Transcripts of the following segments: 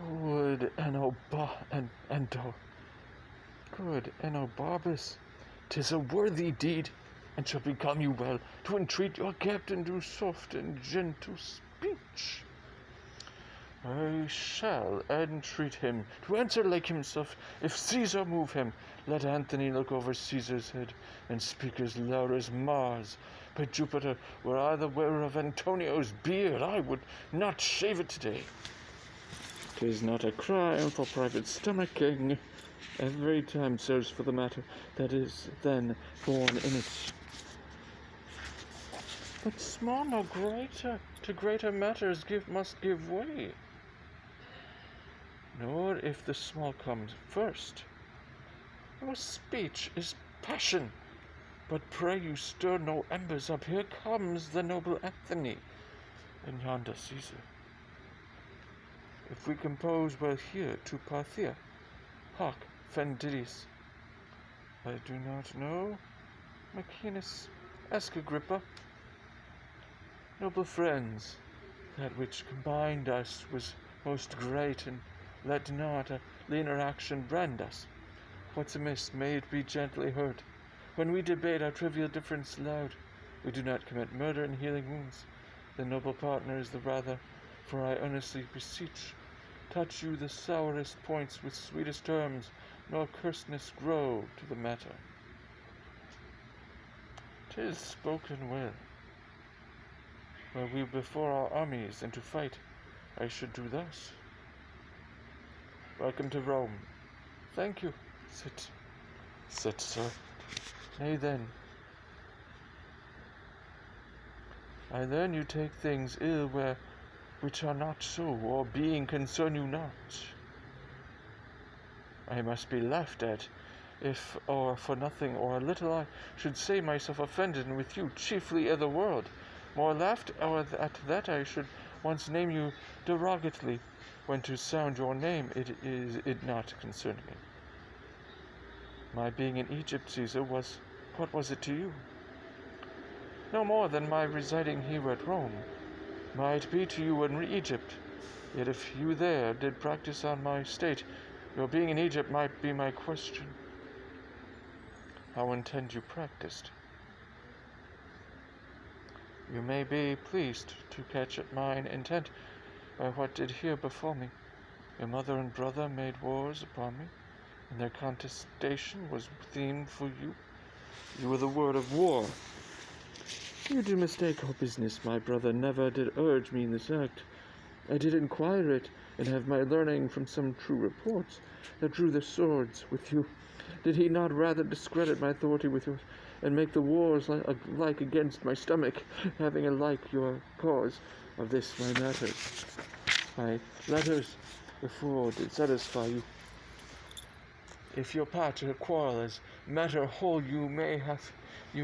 Good Enobarbus, 'tis a worthy deed, and shall become you well, to entreat your captain to soft and gentle speech. I shall entreat him to answer like himself. If Caesar move him, let Antony look over Caesar's head, and speak as loud as Mars. By Jupiter, were I the wearer of Antonio's beard, I would not shave it today. 'Tis not a crime for private stomaching. Every time serves for the matter that is then born in it. But small no greater, to greater matters must give way. Nor if the small comes first. Your speech is passion, but pray you stir no embers up. Here comes the noble Antony, and yonder Caesar. If we compose well here to Parthia, hark, Fendidis. I do not know, Macinus, ask Agrippa. Noble friends, that which combined us was most great, and let not a leaner action brand us. What's amiss, may it be gently heard. When we debate our trivial difference loud, we do not commit murder in healing wounds. The noble partner is the rather, for I earnestly beseech, touch you the sourest points with sweetest terms, nor cursedness grow to the matter. 'Tis spoken well. Were we before our armies and to fight, I should do thus. Welcome to Rome. Thank you. Sit. Sit, sir. Nay then. I learn you take things ill which are not so, or being concern you not. I must be laughed at, if or for nothing or a little I should say myself offended, and with you chiefly i' the world. More laughed at that I should once name you derogatively, when to sound your name it not concern me. My being in Egypt, Caesar, what was it to you? No more than my residing here at Rome might be to you in Egypt. Yet if you there did practice on my state, your being in Egypt might be my question. How intend you practiced? You may be pleased to catch at mine intent by what did here befall me. Your mother and brother made wars upon me, and their contestation was theme for you. You were the word of war. You do mistake our business. My brother never did urge me in this act. I did inquire it, and have my learning from some true reports that drew the swords with you. Did he not rather discredit my authority with yours, and make the wars like against my stomach, having alike your cause of this my matters? My letters before did satisfy you. If your part to quarrel as matter whole you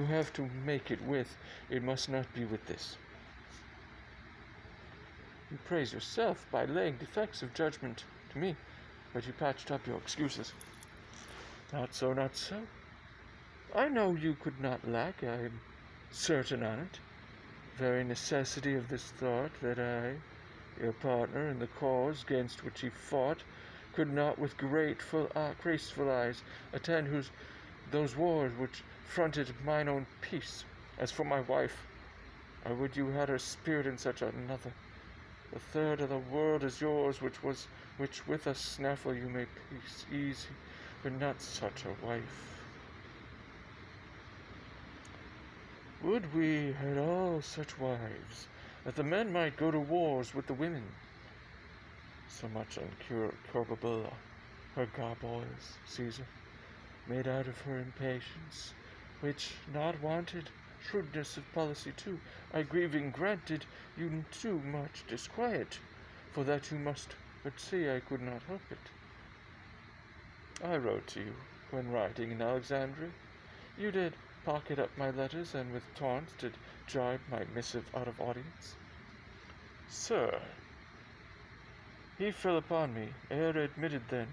have to make it with, it must not be with this. You praise yourself by laying defects of judgment to me, but you patched up your excuses. Not so, not so. I know you could not lack, I am certain on it. Very necessity of this thought, that I, your partner in the cause against which he fought, could not with graceful eyes attend those wars which fronted mine own peace. As for my wife, I would you had her spirit in such another. The third of the world is yours, which with a snaffle you may peace easy, but not such a wife. Would we had all such wives, that the men might go to wars with the women. So much incurable her garboils, Caesar, made out of her impatience, which not wanted shrewdness of policy too. I grieving granted you too much disquiet, for that you must but see I could not help it. I wrote to you when riding in Alexandria. You did pocket up my letters, and with taunts did jibe my missive out of audience. Sir, he fell upon me, ere admitted then.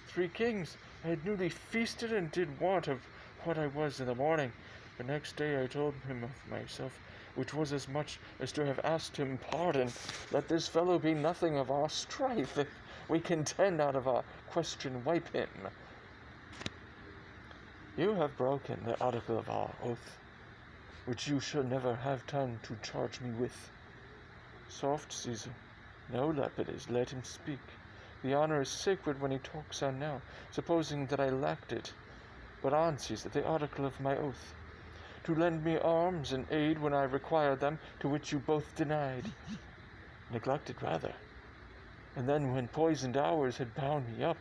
3 kings I had newly feasted, and did want of what I was in the morning. The next day I told him of myself, which was as much as to have asked him pardon. Let this fellow be nothing of our strife. we contend out of our question wipe him. You have broken the article of our oath, which you shall never have tongue to charge me with. Soft, Caesar, no leopards, let him speak. The honor is sacred when he talks on now, supposing that I lacked it. But on, Caesar, the article of my oath, to lend me arms and aid when I required them, to which you both denied, neglected rather. And then when poisoned hours had bound me up,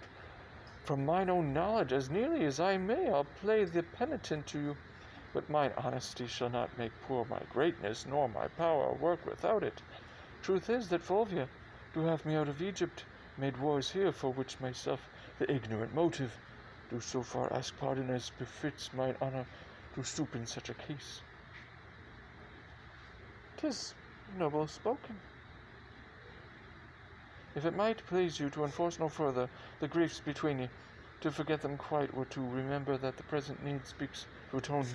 from mine own knowledge, as nearly as I may, I'll play the penitent to you. But mine honesty shall not make poor my greatness, nor my power work without it. Truth is that Fulvia, to have me out of Egypt, made wars here, for which myself, the ignorant motive, do so far ask pardon as befits mine honor to stoop in such a case. 'Tis noble spoken. If it might please you to enforce no further the griefs between you, to forget them quite, or to remember that the present need speaks to atone.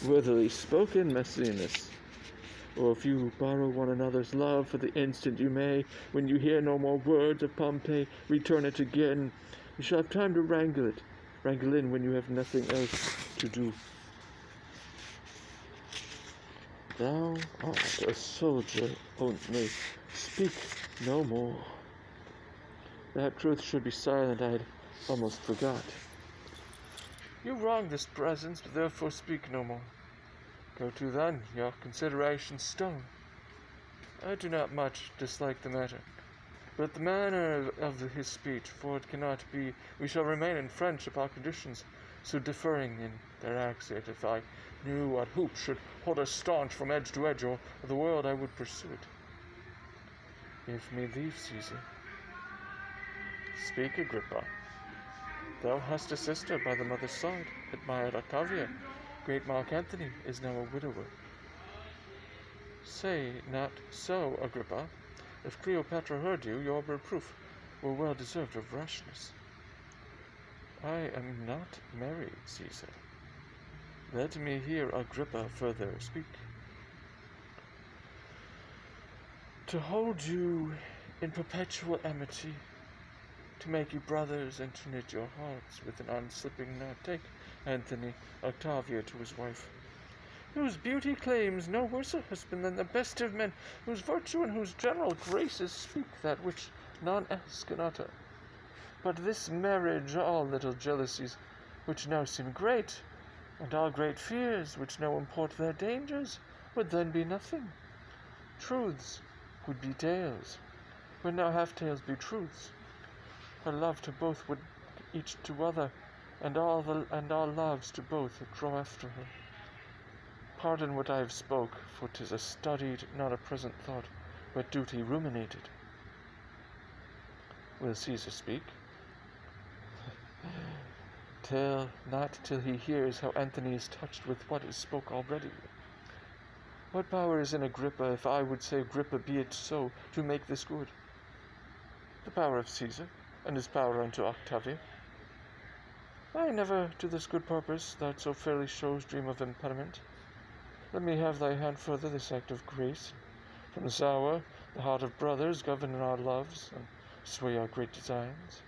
Worthily spoken, Maecenas. Or if you borrow one another's love for the instant you may, when you hear no more words of Pompey, return it again. You shall have time to wrangle in when you have nothing else to do. Thou art a soldier only, speak no more. That truth should be silent, I had almost forgot. You wrong this presence, therefore speak no more. Go to then, your consideration stone. I do not much dislike the matter, but the manner of his speech, for it cannot be we shall remain in friendship our conditions, so differing in their accent. If I knew what hoop should hold us staunch from edge to edge, or the world I would pursue it. Give me leave, Caesar. Speak, Agrippa. Thou hast a sister by the mother's side, admired Octavia. Great Mark Antony is now a widower. Say not so, Agrippa. If Cleopatra heard you, your reproof were well deserved of rashness. I am not married, Caesar. Let me hear Agrippa further speak. To hold you in perpetual amity, to make you brothers and to knit your hearts with an unslipping knot, take Antony Octavia to his wife, whose beauty claims no worse a husband than the best of men, whose virtue and whose general graces speak that which none else can utter. But this marriage, all little jealousies, which now seem great, and all great fears, which now import their dangers, would then be nothing. Truths would be tales, would now half tales be truths. Her love to both would each to other, and all loves to both would draw after her. Pardon what I have spoke, for 'tis a studied, not a present thought, but duty ruminated. Will Caesar speak? Not till he hears how Antony is touched with what is spoke already. What power is in Agrippa, if I would say, Agrippa, be it so, to make this good? The power of Caesar, and his power unto Octavia. I never to this good purpose, that so fairly shows, dream of impediment. Let me have thy hand further this act of grace. From this hour, the heart of brothers govern our loves, and sway our great designs.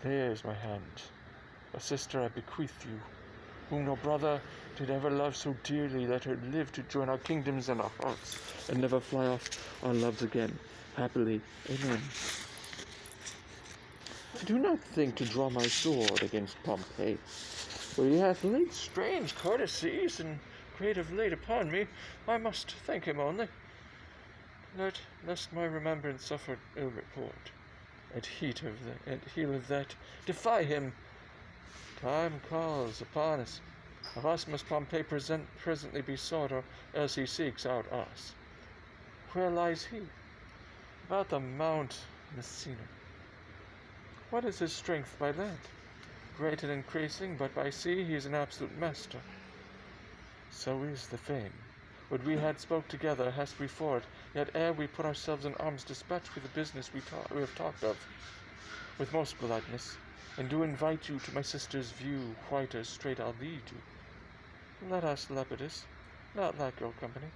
There's my hand. A sister I bequeath you, whom no brother did ever love so dearly. Let her live to join our kingdoms and our hearts, and never fly off our loves again. Happily, amen. I do not think to draw my sword against Pompey, for he hath laid strange courtesies and great of late upon me. I must thank him only, lest my remembrance suffer ill report. At heel of that, defy him. Time calls upon us. Of us must Pompey presently be sought, or else he seeks out us. Where lies he? About the Mount Messina. What is his strength by land? Great and increasing, but by sea he is an absolute master. So is the fame. Would we had spoke together, hast we for it, yet ere we put ourselves in arms, dispatch with the business we have talked of, with most politeness, and do invite you to my sister's view, quite as straight I'll lead you. Let us, Lepidus, not lack your company.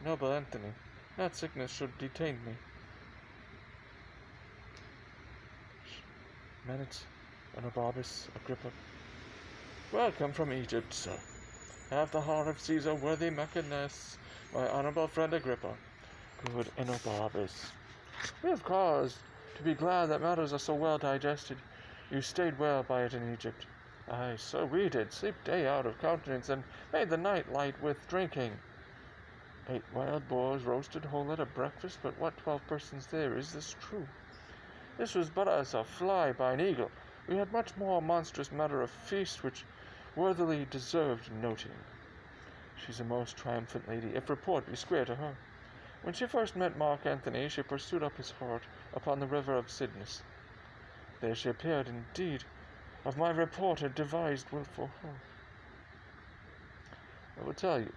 Noble Antony, not sickness should detain me. Menet, Anabarbus, Agrippa. Welcome from Egypt, sir. Have the heart of Caesar, worthy Maecenas, my honorable friend Agrippa. Good Enobarbus. We have cause to be glad that matters are so well digested. You stayed well by it in Egypt. Aye, so we did, sleep day out of countenance, and made the night light with drinking. 8 wild boars roasted whole at a breakfast, but what 12 persons there? Is this true? This was but as a fly by an eagle. We had much more monstrous matter of feast, which worthily deserved noting. She's a most triumphant lady, if report be square to her. When she first met Mark Antony, she pursued up his heart upon the river of Cydnus. There she appeared, indeed, of my report had devised will for her. I will tell you,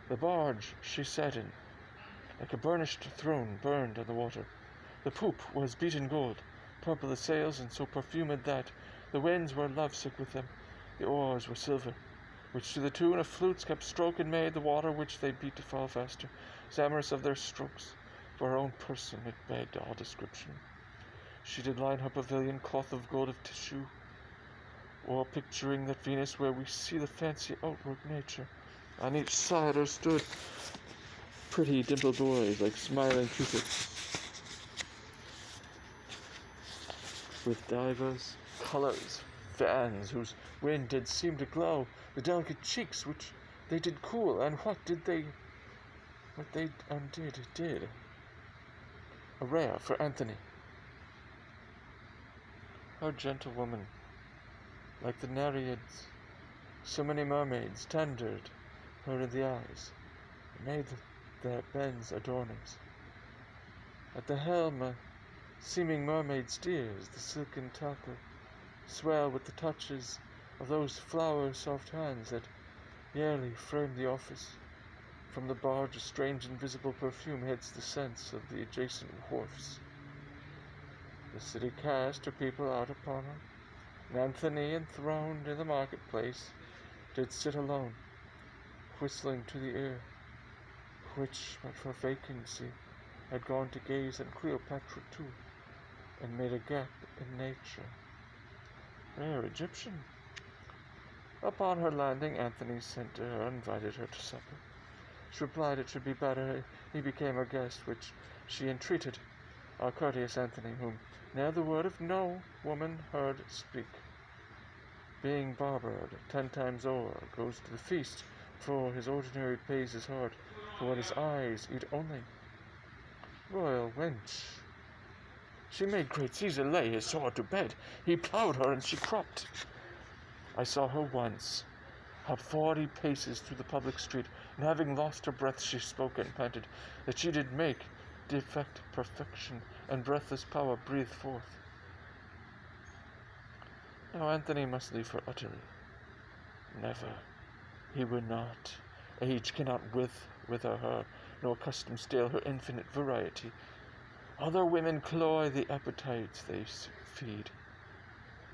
the barge she sat in, like a burnished throne, burned on the water. The poop was beaten gold, purple the sails, and so perfumed that the winds were lovesick with them. The oars were silver, which to the tune of flutes kept stroke and made the water which they beat to fall faster, as amorous of their strokes. For her own person it begged all description. She did line her pavilion cloth of gold of tissue, or picturing that Venus where we see the fancy outward nature. On each side her stood pretty dimpled boys like smiling cupids, with divers colours, fans whose wind did seem to glow, the delicate cheeks which they did cool, and what they undid, a rare for Antony. How gentlewoman, like the Nereids, so many mermaids tendered her in the eyes, made their bends adornings. At the helm a seeming mermaid steers, the silken tackle swell with the touches of those flower-soft hands that yearly frame the office. From the barge a strange invisible perfume hits the scents of the adjacent wharfs. The city cast her people out upon her, and Antony, enthroned in the marketplace, did sit alone, whistling to the ear, which, but for vacancy, had gone to gaze at Cleopatra too, and made a gap in nature. Rare Egyptian. Upon her landing, Antony sent to her and invited her to supper. She replied it should be better he became her guest, which she entreated our courteous Antony, whom ne'er the word of no woman heard speak, being barbered 10 times o'er, goes to the feast, for his ordinary pays his heart for what his eyes eat only. Royal wench. She made great Caesar lay his sword to bed. He ploughed her, and she cropped. I saw her once, hop 40 paces through the public street, and having lost her breath, she spoke and panted, that she did make defect perfection, and breathless power breathe forth. Now Antony must leave her utterly. Never. He will not. Age cannot wither her, nor custom stale her infinite variety. Other women cloy the appetites they feed,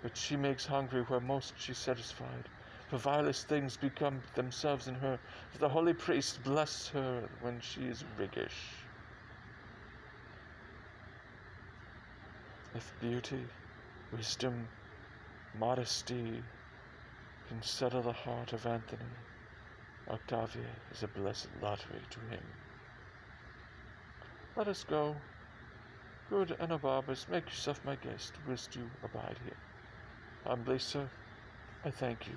but she makes hungry where most she's satisfied. For vilest things become themselves in her, for the holy priest bless her when she is riggish. If beauty, wisdom, modesty can settle the heart of Antony, Octavia is a blessed lottery to him. Let us go. Good Enobarbus, make yourself my guest, whilst you abide here. Humbly, sir, I thank you.